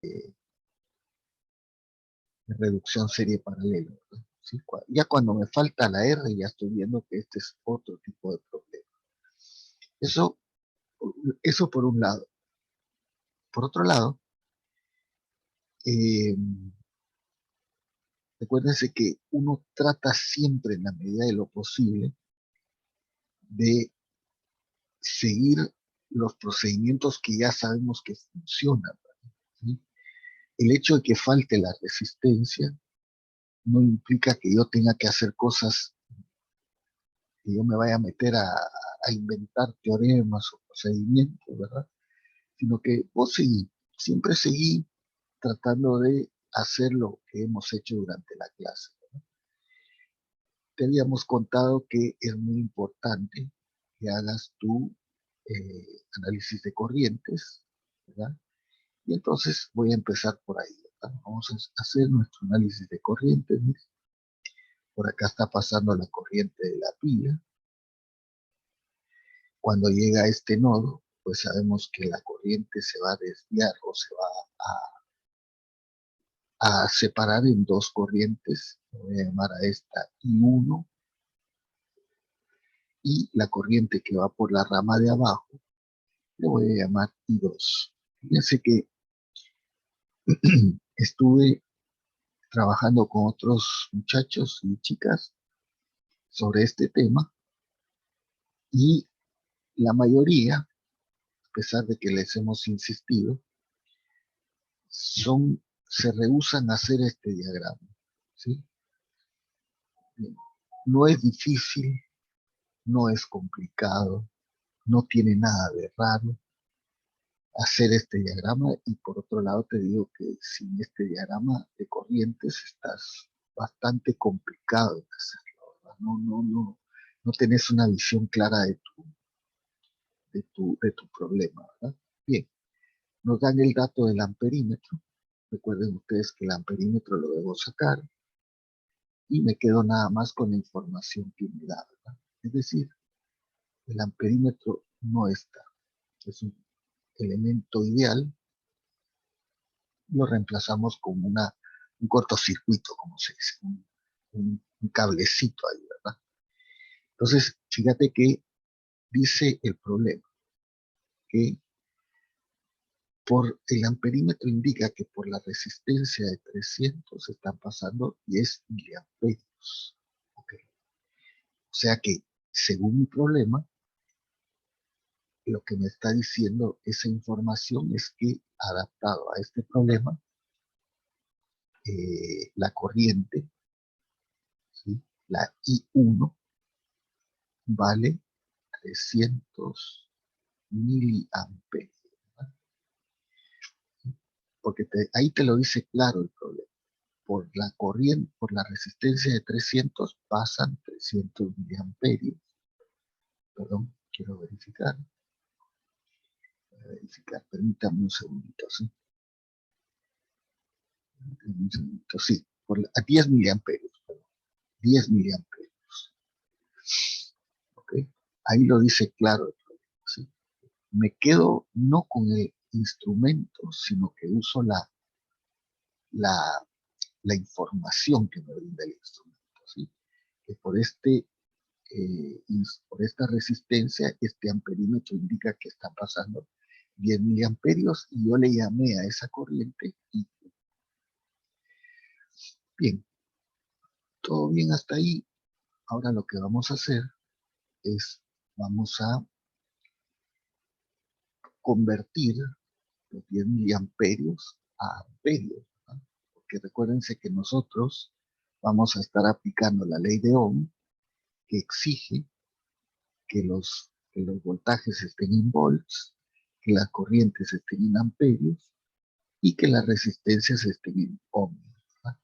de reducción serie paralelo, ¿verdad? ¿Sí? Ya cuando me falta la R, ya estoy viendo que este es otro tipo de problema. Eso, eso por un lado. Por otro lado, eh, recuérdense que uno trata siempre, en la medida de lo posible, de seguir los procedimientos que ya sabemos que funcionan, ¿sí? El hecho de que falte la resistencia no implica que yo tenga que hacer cosas, que yo me vaya a meter a inventar teoremas o procedimientos, ¿verdad? Sino que vos siempre seguí tratando de hacer lo que hemos hecho durante la clase. Te habíamos contado que es muy importante que hagas tu análisis de corrientes, ¿verdad? Y entonces voy a empezar por ahí, ¿verdad? Vamos a hacer nuestro análisis de corrientes. ¿Ves? Por acá está pasando la corriente de la pila. Cuando llega a este nodo, pues sabemos que la corriente se va a desviar o se va a separar en dos corrientes. Voy a llamar a esta I1 y la corriente que va por la rama de abajo le voy a llamar I2. Fíjense que estuve trabajando con otros muchachos y chicas sobre este tema y la mayoría, a pesar de que les hemos insistido, se rehúsan a hacer este diagrama, ¿sí? No es difícil, no es complicado, no tiene nada de raro hacer este diagrama y por otro lado te digo que sin este diagrama de corrientes estás bastante complicado en hacerlo, ¿verdad? No tenés una visión clara de tu problema, ¿verdad? Bien, nos dan el dato del amperímetro. Recuerden ustedes que el amperímetro lo debo sacar y me quedo nada más con la información que me da, ¿verdad? Es decir, el amperímetro no está. Es un elemento ideal. Lo reemplazamos con un cortocircuito, como se dice, un cablecito ahí, ¿verdad? Entonces, fíjate que dice el problema, que por el amperímetro indica que por la resistencia de 300 están pasando 10 miliamperios. ¿Okay? O sea que, según mi problema, lo que me está diciendo esa información es que, adaptado a este problema, la corriente, ¿sí? La I1, vale 300 miliamperios. ¿Verdad? Porque ahí te lo dice claro el problema. Por la corriente, por la resistencia de 300 pasan 300 miliamperios. Perdón, quiero verificar. Voy a verificar, permítame un segundito, ¿sí? Un segundito, sí, a 10 miliamperios, perdón, 10 miliamperios. ¿Ok? Ahí lo dice claro el problema, ¿sí? Me quedo no con el instrumento, sino que uso la, la información que me brinda el instrumento, ¿sí? Que por esta resistencia, este amperímetro indica que está pasando 10 miliamperios y yo le llamé a esa corriente y bien, todo bien hasta ahí. Ahora lo que vamos a hacer es, vamos a convertir los 10 miliamperios a amperios, ¿no? Porque recuérdense que nosotros vamos a estar aplicando la ley de Ohm que exige que los voltajes estén en volts, que las corrientes estén en amperios y que las resistencias estén en ohms, ¿verdad?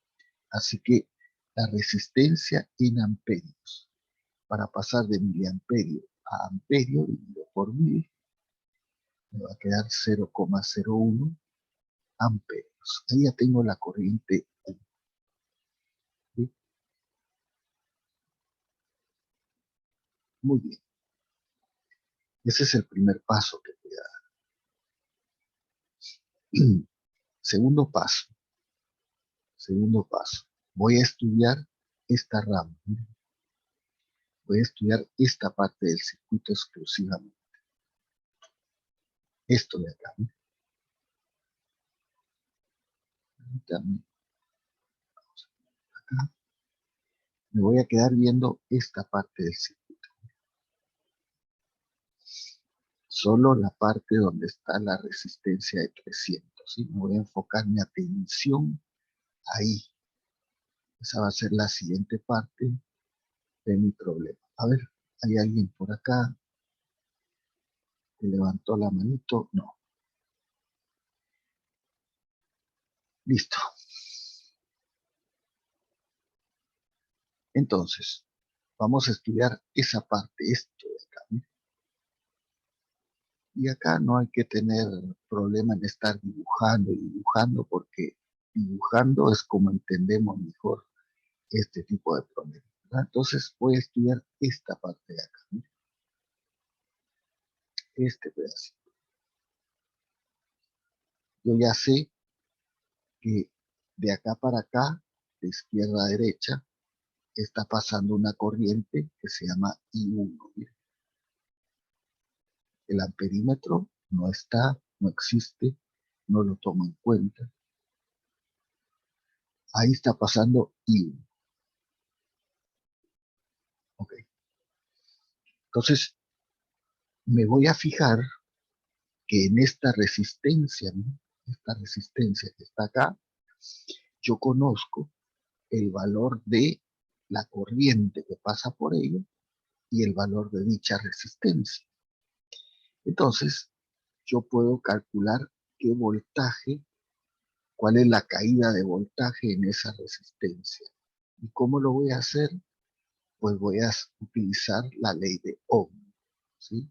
Así que la resistencia en amperios, para pasar de miliamperio a amperio dividido por 1000, me va a quedar 0,01 amperios. Ahí ya tengo la corriente U, ¿sí? Muy bien. Ese es el primer paso que voy a dar. Segundo paso, segundo paso. Voy a estudiar esta rama. Miren. Voy a estudiar esta parte del circuito exclusivamente. Esto de acá. ¿No? Permítanme, acá. Me voy a quedar viendo esta parte del circuito. Solo la parte donde está la resistencia de 300. ¿Sí? Me voy a enfocar mi atención ahí. Esa va a ser la siguiente parte de mi problema. A ver, ¿hay alguien por acá que levantó la manito? No. Listo. Entonces, vamos a estudiar esa parte, esto de acá. ¿No? Y acá no hay que tener problema en estar dibujando y dibujando, porque dibujando es como entendemos mejor este tipo de problemas. ¿Verdad? Entonces voy a estudiar esta parte de acá. ¿No? Este pedacito. Yo ya sé que de acá para acá, de izquierda a derecha, está pasando una corriente que se llama I1. Miren. El amperímetro no está, no existe, no lo tomo en cuenta. Ahí está pasando I1. Ok. Entonces, me voy a fijar que en esta resistencia, ¿no? Esta resistencia que está acá, yo conozco el valor de la corriente que pasa por ello y el valor de dicha resistencia. Entonces, yo puedo calcular qué voltaje, cuál es la caída de voltaje en esa resistencia. ¿Y cómo lo voy a hacer? Pues voy a utilizar la ley de Ohm, ¿sí?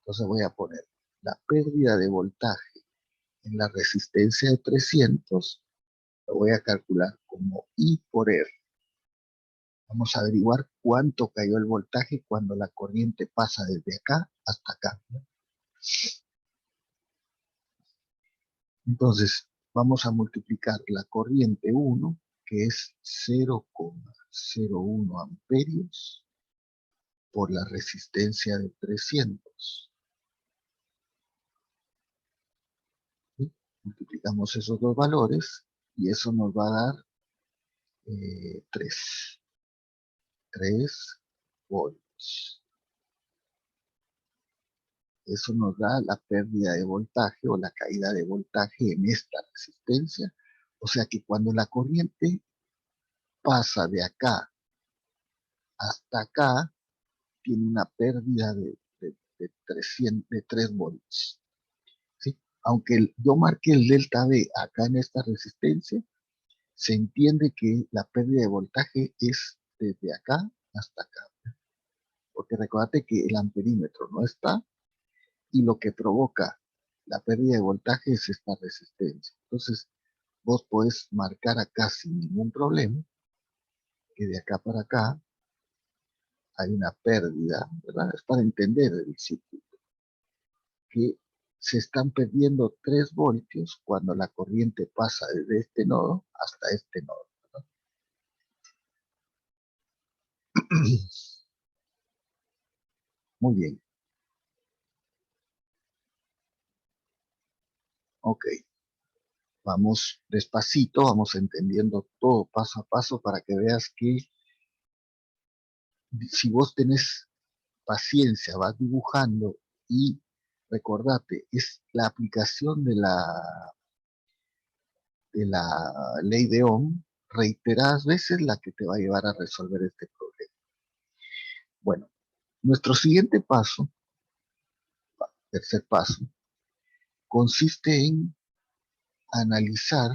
Entonces voy a poner la pérdida de voltaje en la resistencia de 300, lo voy a calcular como I por R. Vamos a averiguar cuánto cayó el voltaje cuando la corriente pasa desde acá hasta acá. ¿No? Entonces, vamos a multiplicar la corriente 1, que es 0,01 amperios, por la resistencia de 300. ¿Sí? Multiplicamos esos dos valores y eso nos va a dar 3 volts. Eso nos da la pérdida de voltaje o la caída de voltaje en esta resistencia. O sea que cuando la corriente pasa de acá hasta acá, tiene una pérdida de 300, de 3 volts. ¿Sí? Aunque yo marqué el delta V acá en esta resistencia, se entiende que la pérdida de voltaje es desde acá hasta acá. Porque recordate que el amperímetro no está y lo que provoca la pérdida de voltaje es esta resistencia. Entonces, vos podés marcar acá sin ningún problema que de acá para acá hay una pérdida, ¿verdad? Es para entender el circuito, que se están perdiendo 3 voltios cuando la corriente pasa desde este nodo hasta este nodo. Muy bien. Ok. Vamos despacito, vamos entendiendo todo paso a paso para que veas que si vos tenés paciencia, vas dibujando y recordate, es la aplicación de la ley de Ohm reiteradas veces la que te va a llevar a resolver este problema. Bueno, nuestro siguiente paso, tercer paso, consiste en analizar,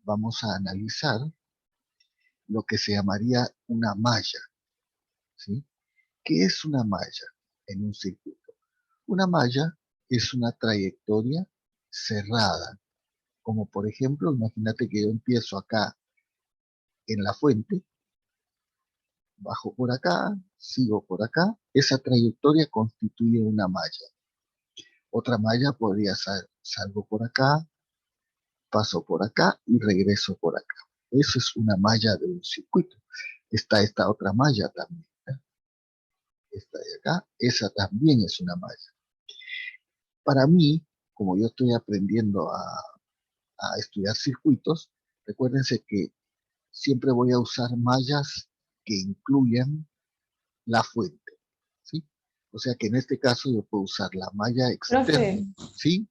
vamos a analizar lo que se llamaría una malla, ¿sí? ¿Qué es una malla en un circuito? Una malla es una trayectoria cerrada, como por ejemplo, imagínate que yo empiezo acá en la fuente, bajo por acá, sigo por acá, esa trayectoria constituye una malla. Otra malla podría ser, salgo por acá, paso por acá y regreso por acá. Eso es una malla de un circuito. Está esta otra malla también. Esta de acá, esa también es una malla. Para mí, como yo estoy aprendiendo a estudiar circuitos, recuérdense que siempre voy a usar mallas que incluyan la fuente, ¿sí? O sea que en este caso yo puedo usar la malla Profe, externa, ¿sí?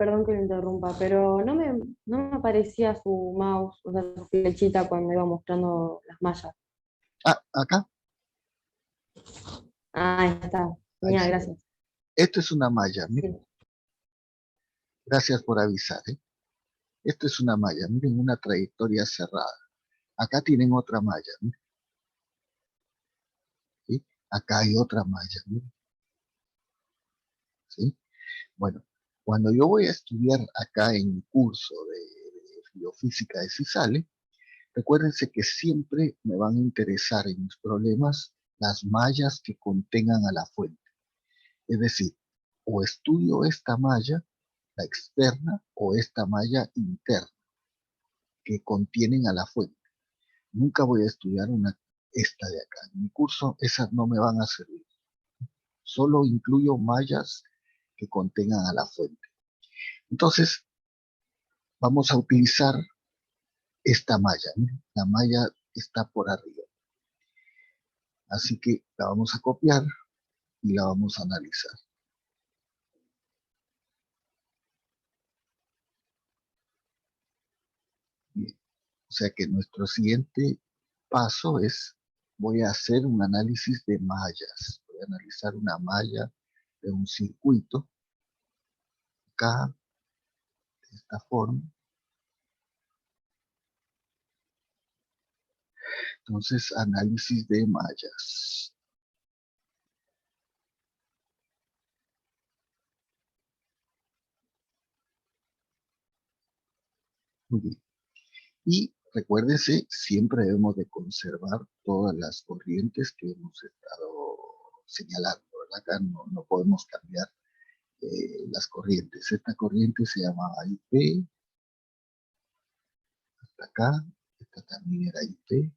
perdón que lo interrumpa, pero no me aparecía su mouse, o sea, su flechita cuando iba mostrando las mallas. Ah, acá, Ah, ahí está. ahí Genial, sí. gracias. Esto es una malla, miren, Sí. gracias por avisar, ¿eh? Esto es una malla, miren, una trayectoria cerrada. Acá tienen otra malla, miren, ¿sí? Acá hay otra malla, miren, ¿sí? Bueno, cuando yo voy a estudiar acá en mi curso de biofísica de CISALE, recuérdense que siempre me van a interesar en mis problemas las mallas que contengan a la fuente. Es decir, o estudio esta malla, la externa, o esta malla interna, que contienen a la fuente. Nunca voy a estudiar esta de acá. En mi curso esas no me van a servir. Solo incluyo mallas que contengan a la fuente. Entonces, vamos a utilizar esta malla. ¿No? La malla está por arriba. Así que la vamos a copiar y la vamos a analizar. Bien. O sea que nuestro siguiente paso es, voy a hacer un análisis de mallas. Voy a analizar una malla de un circuito acá, de esta forma. Entonces, análisis de mallas. Muy bien. Y recuérdese, siempre debemos de conservar todas las corrientes que hemos estado señalando, ¿verdad? Acá no podemos cambiar las corrientes. Esta corriente se llama IP, hasta acá, esta también era IP,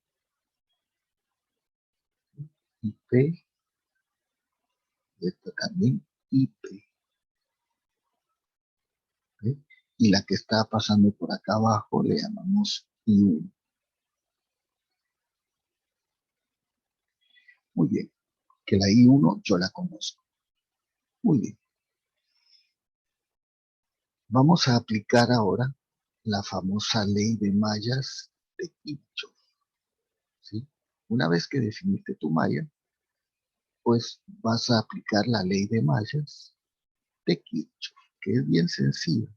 IP, y esta también IP. ¿Ok? Y la que está pasando por acá abajo le llamamos I1. Muy bien, que la I1 yo la conozco. Muy bien. Vamos a aplicar ahora la famosa ley de mallas de Kirchhoff, ¿sí? Una vez que definiste tu malla, pues vas a aplicar la ley de mallas de Kirchhoff, que es bien sencillo,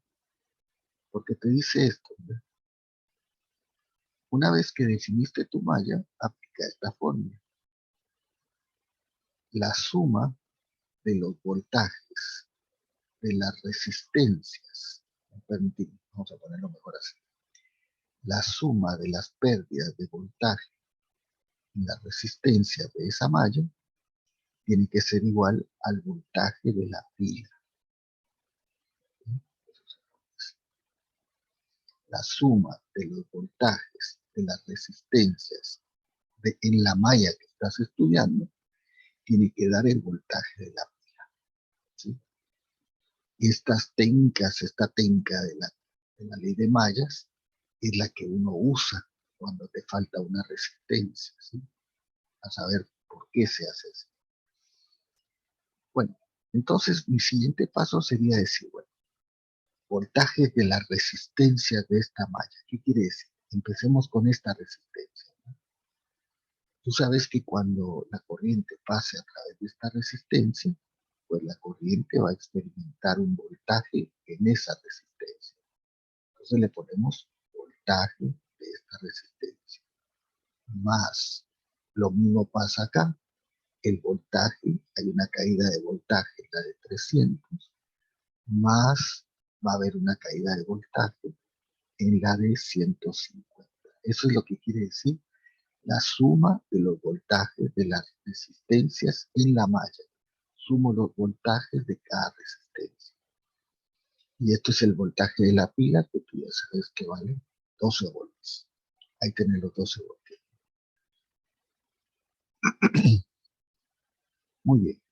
porque te dice esto, ¿verdad? Una vez que definiste tu malla, aplica esta fórmula. La suma de los voltajes, de las resistencias, permitimos, vamos a ponerlo mejor así, la suma de las pérdidas de voltaje y la resistencia de esa malla tiene que ser igual al voltaje de la pila. La suma de los voltajes, de las resistencias en la malla que estás estudiando, tiene que dar el voltaje de la pila. ¿Sí? Estas técnicas, esta técnica de la ley de mallas, es la que uno usa cuando te falta una resistencia, ¿sí? A saber por qué se hace eso. Bueno, entonces mi siguiente paso sería decir, bueno, voltajes de las resistencias de esta malla. ¿Qué quiere decir? Empecemos con esta resistencia. Tú sabes que cuando la corriente pase a través de esta resistencia, pues la corriente va a experimentar un voltaje en esa resistencia. Entonces le ponemos voltaje de esta resistencia. Más, lo mismo pasa acá. El voltaje, hay una caída de voltaje, la de 300, más va a haber una caída de voltaje en la de 150. Eso es lo que quiere decir la suma de los voltajes de las resistencias en la malla. Sumo los voltajes de cada resistencia. Y esto es el voltaje de la pila, que tú ya sabes que vale 12 voltios. Ahí tenés los 12 voltios. Muy bien.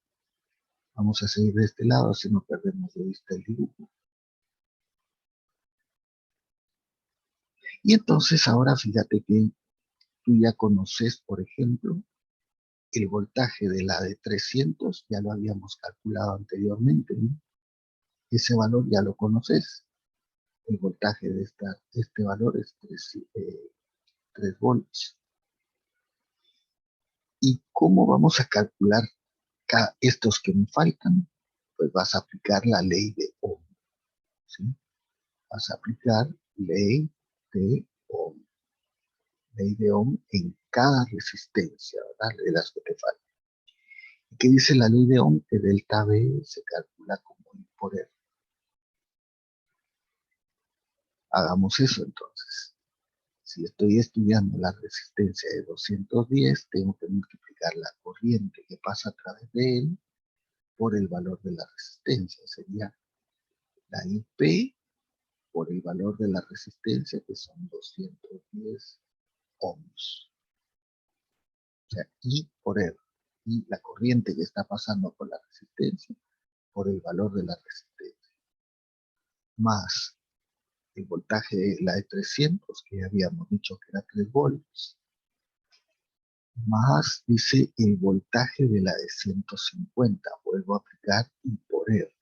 Vamos a seguir de este lado, así no perdemos de vista el dibujo. Y entonces ahora fíjate que tú ya conoces, por ejemplo, el voltaje de la de 300, ya lo habíamos calculado anteriormente, ¿no? Ese valor ya lo conoces. El voltaje de este valor es 3 volts. ¿Y cómo vamos a calcular estos que me faltan? Pues vas a aplicar la ley de Ohm, ¿sí? Vas a aplicar ley de Ohm. Ley de Ohm en cada resistencia, ¿verdad? De las que te faltan. ¿Qué dice la ley de Ohm? Que delta V se calcula como I por R. Hagamos eso entonces. Si estoy estudiando la resistencia de 210, tengo que multiplicar la corriente que pasa a través de él por el valor de la resistencia. Sería la IP por el valor de la resistencia, que son 210 ohms. O sea, I por R. Y la corriente que está pasando por la resistencia por el valor de la resistencia. Más el voltaje de la de 300, que ya habíamos dicho que era 3 volts, más dice el voltaje de la de 150. Vuelvo a aplicar I por R.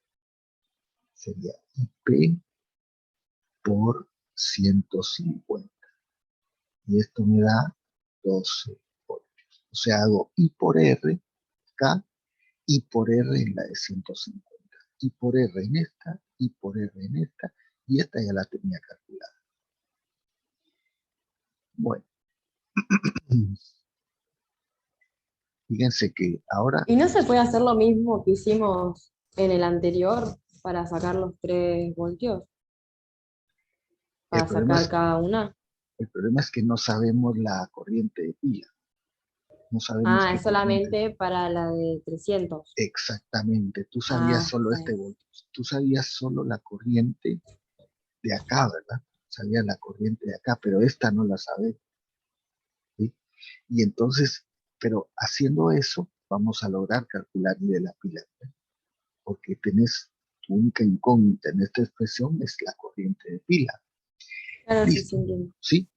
Sería IP por 150. Y esto me da 12 voltios. O sea, hago I por R acá, I por R en la de 150. I por R en esta, I por R en esta, y esta ya la tenía calculada. Bueno, fíjense que ahora ¿Y no se puede hacer lo mismo que hicimos en el anterior para sacar los 3 voltios? el Para problema sacar es, cada una. el problema es que no sabemos la corriente de pila. No sabemos Ah, qué es corriente. solamente para la de 300. Exactamente. Tú sabías Ah, solo está este bien. voltio. Tú sabías solo la corriente de acá, ¿verdad? Sabías la corriente de acá, pero esta no la sabes, ¿sí? Y entonces, pero haciendo eso, vamos a lograr calcular I de la pila, ¿eh? Porque tenés tu única incógnita en esta expresión es la corriente de pila. Claro, sí, sí, Listo, entiendo. ¿sí?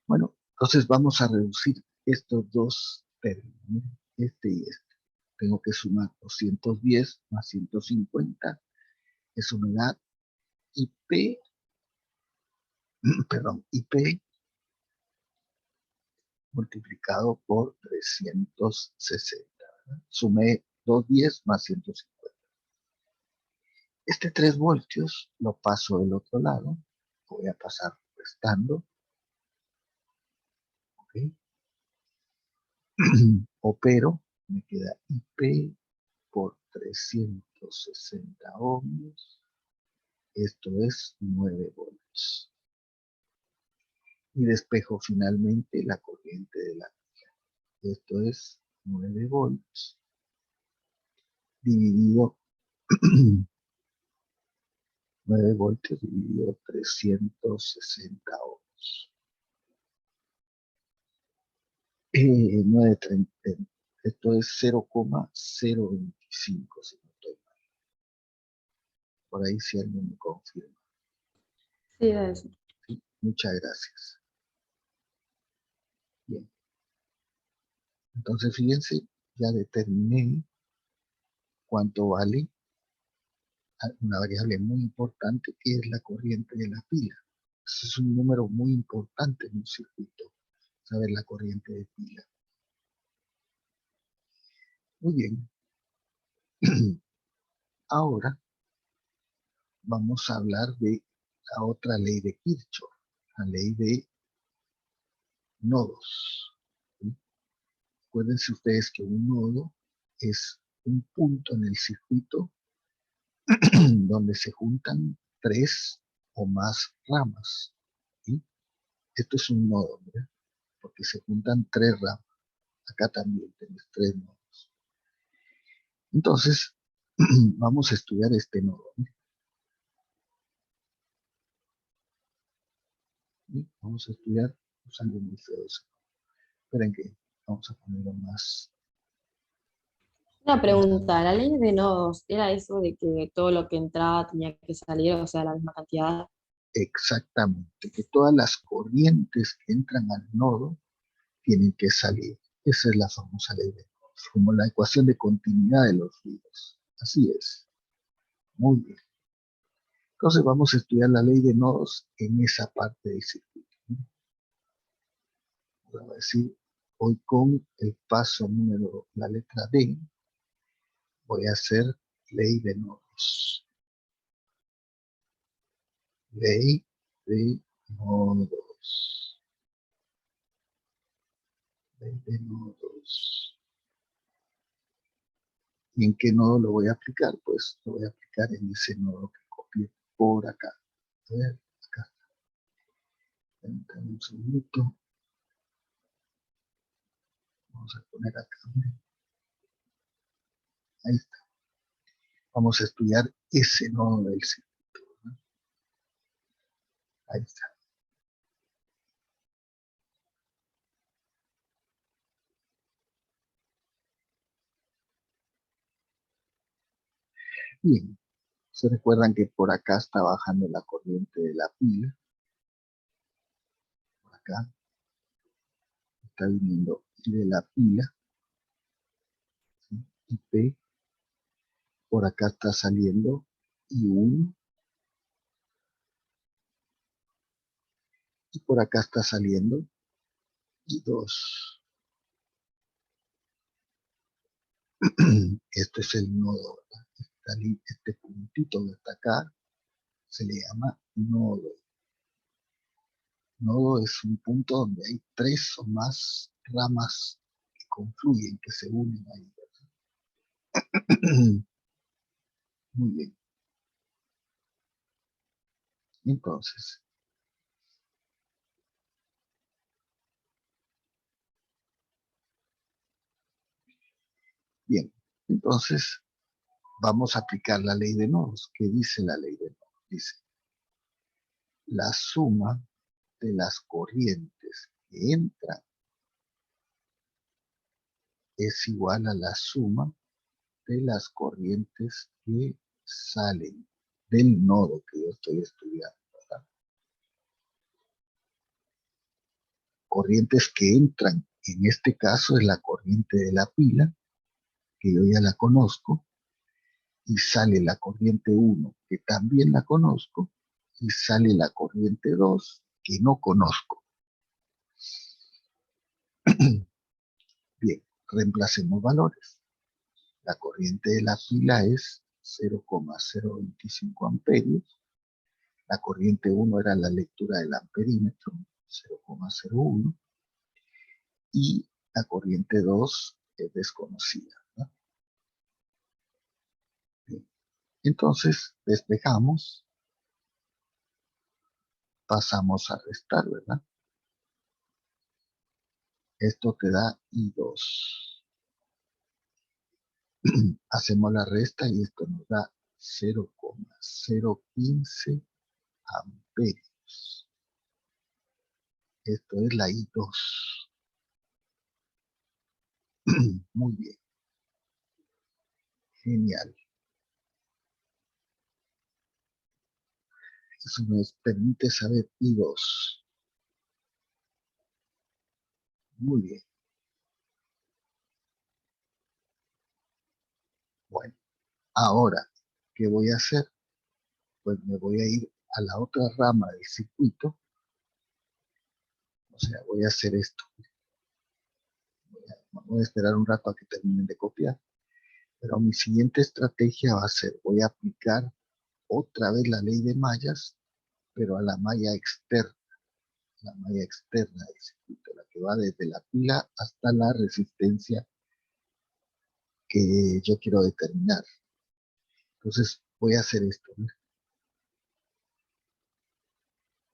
Bueno, entonces vamos a reducir estos dos términos, ¿no? Este y este. Tengo que sumar 210 más 150, eso me da IP, perdón, IP multiplicado por 360, ¿verdad? Sumé 210 más 150. Este 3 voltios lo paso del otro lado, voy a pasar restando, ¿ok? Opero, me queda IP por 360 ohms, esto es 9 volts. Y despejo finalmente la corriente de la pila. Esto es 9 volts dividido 9 voltios dividido 360 ohms. 930, esto es 0,025, si no estoy mal. Por ahí si alguien me confirma. Sí, eso. ¿Sí? Muchas gracias. Bien. Entonces, fíjense, ya determiné cuánto vale una variable muy importante que es la corriente de la pila. Ese es un número muy importante en un circuito, saber la corriente de pila. Muy bien. Ahora vamos a hablar de la otra ley de Kirchhoff, la ley de nodos. ¿Sí? Acuérdense ustedes que un nodo es un punto en el circuito donde se juntan 3 o más ramas. ¿Sí? Esto es un nodo, ¿verdad? Porque se juntan 3 ramas. Acá también tenés 3 nodos. Entonces, vamos a estudiar este nodo, ¿no? Y vamos a estudiar usando muy feos. Esperen que vamos a ponerlo más. Una pregunta, ¿la ley de nodos era eso de que todo lo que entraba tenía que salir, o sea, la misma cantidad? Exactamente, que todas las corrientes que entran al nodo tienen que salir. Esa es la famosa ley de nodos, como la ecuación de continuidad de los fluidos. Así es. Muy bien. Entonces vamos a estudiar la ley de nodos en esa parte del circuito. Vamos a decir, hoy con el paso número, la letra D, voy a hacer ley de nodos. Ley de nodos. Ley de nodos. ¿Y en qué nodo lo voy a aplicar? Pues lo voy a aplicar en ese nodo que copié por acá. A ver, acá. Permítanme un segundito. Vamos a poner acá. Ahí está. Vamos a estudiar ese nodo del circuito, ¿no? Ahí está. Bien. Se recuerdan que por acá está bajando la corriente de la pila. Por acá está viniendo I de la pila. ¿Sí? Y P. Por acá está saliendo I1. Y por acá está saliendo I2. Este es el nodo, ¿verdad? Este puntito que está acá se le llama nodo. Nodo es un punto donde hay tres o más ramas que confluyen, que se unen ahí, ¿verdad? Muy bien. Entonces, bien. Entonces, vamos a aplicar la ley de nodos. ¿Qué dice la ley de nodos? Dice, la suma de las corrientes que entran es igual a la suma de las corrientes que salen del nodo que yo estoy estudiando, ¿verdad? Corrientes que entran, en este caso es la corriente de la pila, que yo ya la conozco, y sale la corriente 1, que también la conozco, y sale la corriente 2, que no conozco. Bien, reemplacemos valores. La corriente de la pila es 0,025 amperios. La corriente 1 era la lectura del amperímetro, 0,01. Y la corriente 2 es desconocida, ¿no? Bien. Entonces, despejamos, pasamos a restar, ¿verdad? Esto te da I2. Hacemos la resta y esto nos da 0,015 amperios. Esto es la I2. Muy bien. Genial. Eso nos permite saber I2. Muy bien. Bueno, ahora, ¿qué voy a hacer? Pues me voy a ir a la otra rama del circuito. O sea, voy a hacer esto. Voy a esperar un rato a que terminen de copiar. Pero mi siguiente estrategia va a ser, voy a aplicar otra vez la ley de mallas, pero a la malla externa del circuito, la que va desde la pila hasta la resistencia que yo quiero determinar. Entonces voy a hacer esto, ¿no?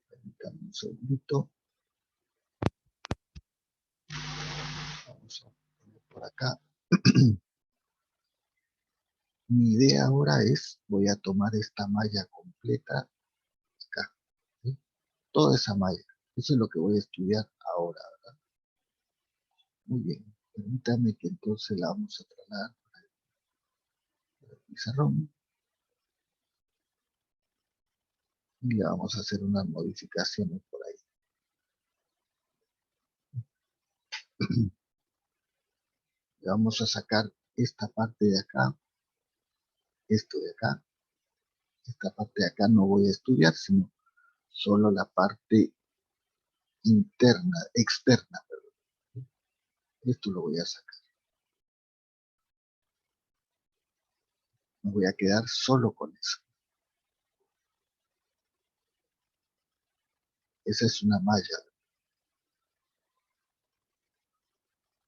Permítanme un segundito. Vamos a poner por acá. Mi idea ahora es, voy a tomar esta malla completa acá, ¿sí? Toda esa malla. Eso es lo que voy a estudiar ahora, ¿verdad? Muy bien. Permítame que entonces la vamos a trasladar al pizarrón y le vamos a hacer unas modificaciones por ahí. Le vamos a sacar esta parte de acá, esto de acá. Esta parte de acá no voy a estudiar, sino solo la parte interna, externa, perdón. Esto lo voy a sacar. Me voy a quedar solo con eso. Esa es una malla.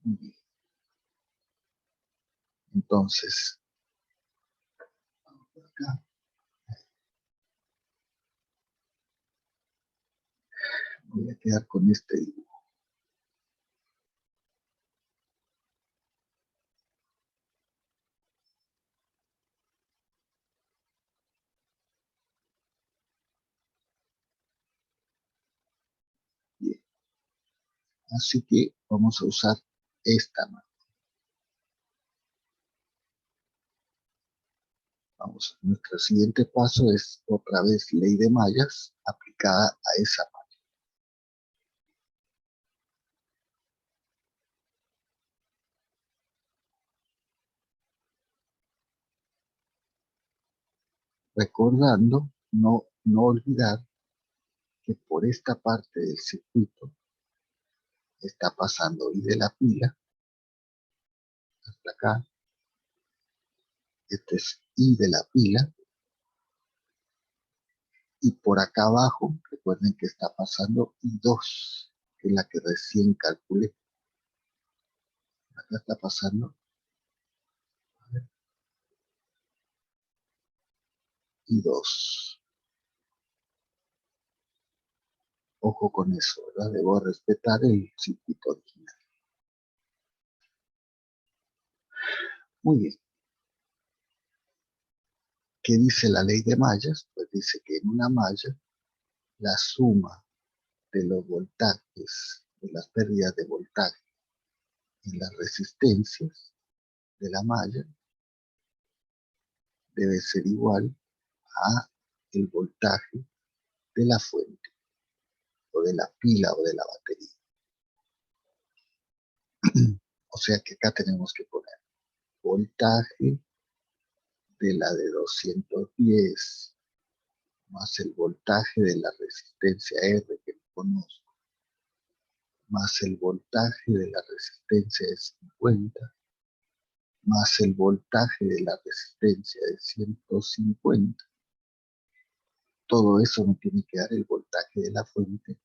Muy bien. Entonces, vamos por acá. Voy a quedar con este dibujo. Bien. Así que vamos a usar esta malla. Vamos, nuestro siguiente paso es otra vez ley de mallas aplicada a esa malla. Recordando, no olvidar que por esta parte del circuito está pasando I de la pila hasta acá. Este es I de la pila. Y por acá abajo, recuerden que está pasando I2, que es la que recién calculé. Acá está pasando I2. Ojo con eso, ¿verdad? Debo respetar el circuito original. Muy bien. ¿Qué dice la ley de mallas? Pues dice que en una malla la suma de los voltajes, de las pérdidas de voltaje y las resistencias de la malla debe ser igual a el voltaje de la fuente o de la pila o de la batería. O sea que acá tenemos que poner voltaje de la de 210 más el voltaje de la resistencia R que no conozco, más el voltaje de la resistencia de 50, más el voltaje de la resistencia de 150. Todo eso me tiene que dar el voltaje de la fuente,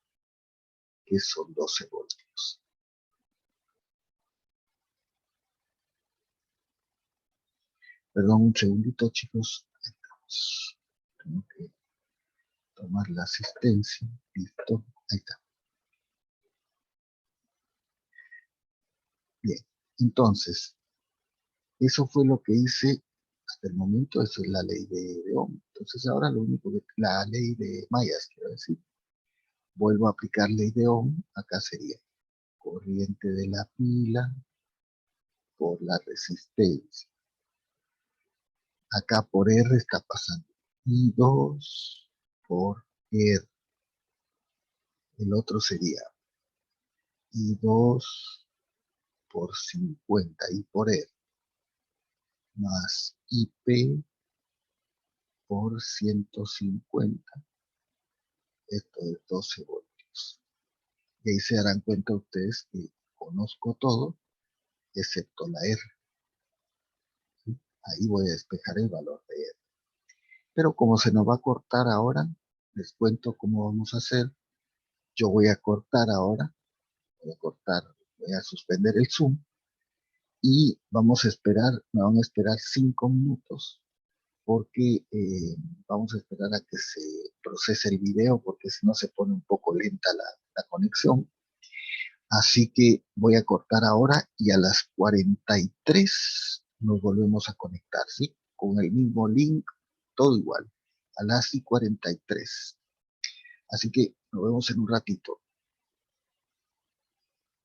que son 12 voltios. Perdón, un segundito, chicos. Ahí estamos. Tengo que tomar la asistencia. Listo. Ahí está. Bien. Entonces, eso fue lo que hice hasta el momento. Eso es la ley de Ohm. Entonces, ahora lo único que... La ley de Mayas, quiero decir. Vuelvo a aplicar ley de Ohm. Acá sería corriente de la pila por la resistencia. Acá por R está pasando I2 por R. El otro sería I2 por 50 I por R más IP por 150. Esto es 12 voltios. Y ahí se darán cuenta ustedes que conozco todo excepto la R. ¿Sí? Ahí voy a despejar el valor de R. Pero como se nos va a cortar ahora, les cuento cómo vamos a hacer. Yo voy a cortar ahora, voy a suspender el Zoom y vamos a esperar, me van a esperar 5 minutos porque vamos a esperar a que se procese el video porque si no se pone un poco lenta la conexión. Así que voy a cortar ahora y a las 43 nos volvemos a conectar, ¿sí? Con el mismo link, todo igual, a las 43. Así que nos vemos en un ratito.